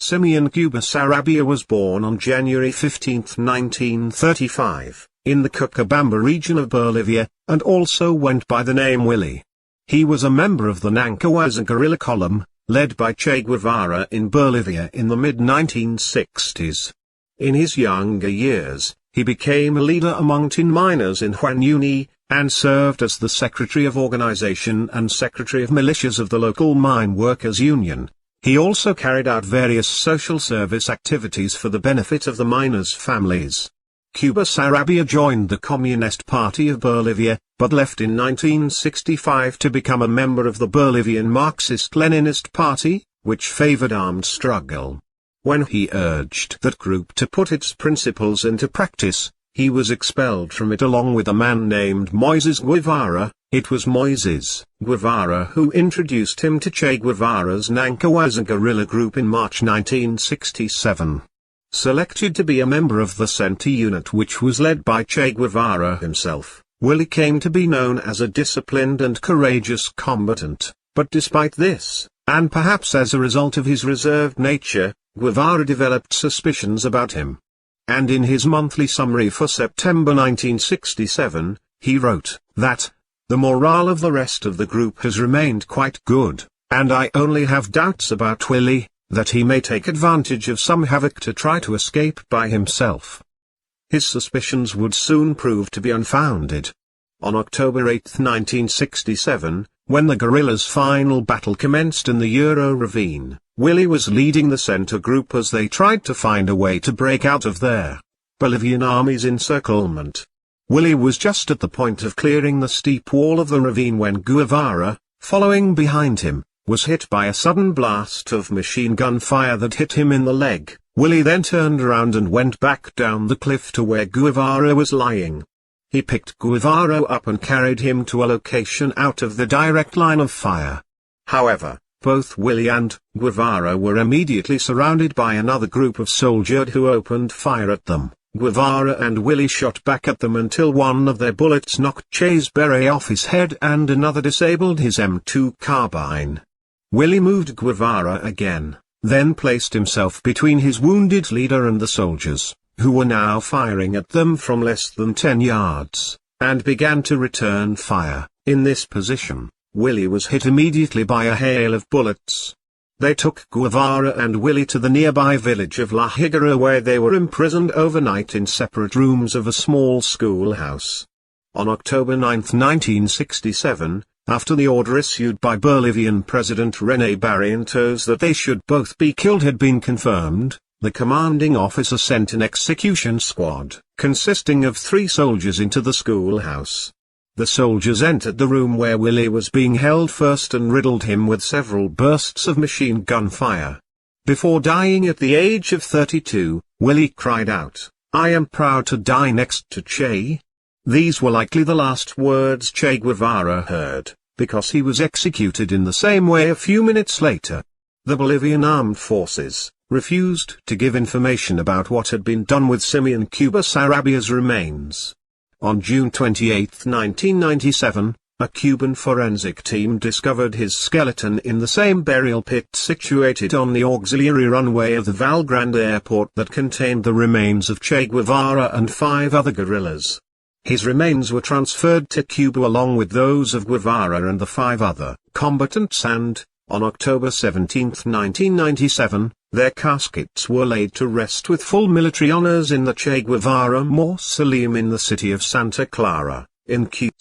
Simeón Cuba Sarabia was born on January 15, 1935, in the Cochabamba region of Bolivia, and also went by the name Willy. He was a member of the Ñancahuazú guerrilla column, led by Che Guevara in Bolivia in the mid-1960s. In his younger years, he became a leader among tin miners in Junín, and served as the Secretary of Organization and Secretary of Militias of the local mine workers' union. He also carried out various social service activities for the benefit of the miners' families. Cuba Sarabia joined the Communist Party of Bolivia, but left in 1965 to become a member of the Bolivian Marxist-Leninist Party, which favored armed struggle. When he urged that group to put its principles into practice, he was expelled from it along with a man named Moises Guevara. It was Moises Guevara who introduced him to Che Guevara's Ñancahuazú guerrilla group in March 1967. Selected to be a member of the Center unit which was led by Che Guevara himself, Willy came to be known as a disciplined and courageous combatant, but despite this, and perhaps as a result of his reserved nature, Guevara developed suspicions about him. And in his monthly summary for September 1967, he wrote that, "The morale of the rest of the group has remained quite good, and I only have doubts about Willy, that he may take advantage of some havoc to try to escape by himself." His suspicions would soon prove to be unfounded. On October 8, 1967, when the guerrillas' final battle commenced in the Euro ravine, Willy was leading the center group as they tried to find a way to break out of their Bolivian army's encirclement. Willy was just at the point of clearing the steep wall of the ravine when Guevara, following behind him, was hit by a sudden blast of machine gun fire that hit him in the leg. Willy then turned around and went back down the cliff to where Guevara was lying. He picked Guevara up and carried him to a location out of the direct line of fire. However, both Willy and Guevara were immediately surrounded by another group of soldiers who opened fire at them. Guevara and Willy shot back at them until one of their bullets knocked Che's beret off his head and another disabled his M2 carbine. Willy moved Guevara again, then placed himself between his wounded leader and the soldiers, who were now firing at them from less than 10 yards, and began to return fire. In this position, Willy was hit immediately by a hail of bullets. They took Guevara and Willy to the nearby village of La Higuera where they were imprisoned overnight in separate rooms of a small schoolhouse. On October 9, 1967, after the order issued by Bolivian President René Barrientos that they should both be killed had been confirmed, the commanding officer sent an execution squad, consisting of 3 soldiers into the schoolhouse. The soldiers entered the room where Willy was being held first and riddled him with several bursts of machine gun fire. Before dying at the age of 32, Willy cried out, "I am proud to die next to Che." These were likely the last words Che Guevara heard, because he was executed in the same way a few minutes later. The Bolivian armed forces refused to give information about what had been done with Simeón Cuba Sarabia's remains. On June 28, 1997, a Cuban forensic team discovered his skeleton in the same burial pit situated on the auxiliary runway of the Valgrande airport that contained the remains of Che Guevara and 5 other guerrillas. His remains were transferred to Cuba along with those of Guevara and the 5 other combatants and, on October 17, 1997, their caskets were laid to rest with full military honors in the Che Guevara Mausoleum in the city of Santa Clara, in Cuba.